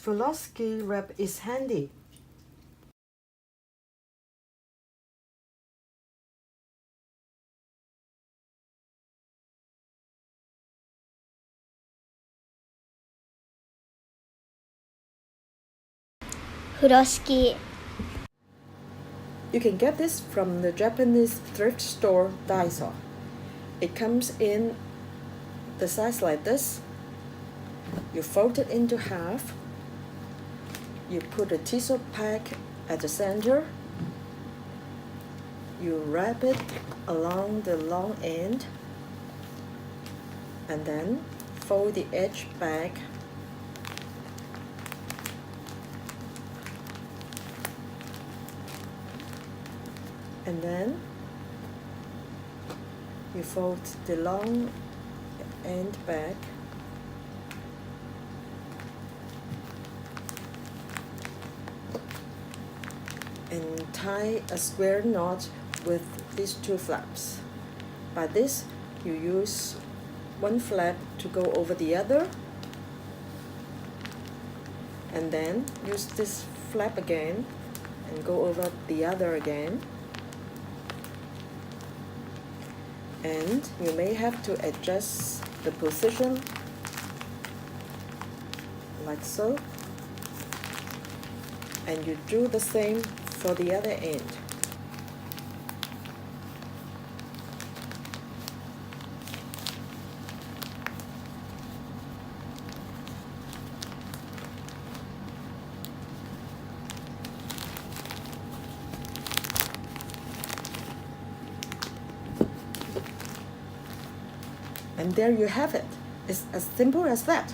Furoshiki wrap is handy. Furoshiki. You can get this from the Japanese thrift store Daiso. It comes in the size like this. You fold it into half. You put a tissue pack at the center. You wrap it along the long end and then fold the edge back. And then you fold the long end back and tie a square knot with these two flaps. By this, you use one flap to go over the other, and then use this flap again and go over the other again. And you may have to adjust the position like so, and you do the same for the other end. And there you have it. It's as simple as that.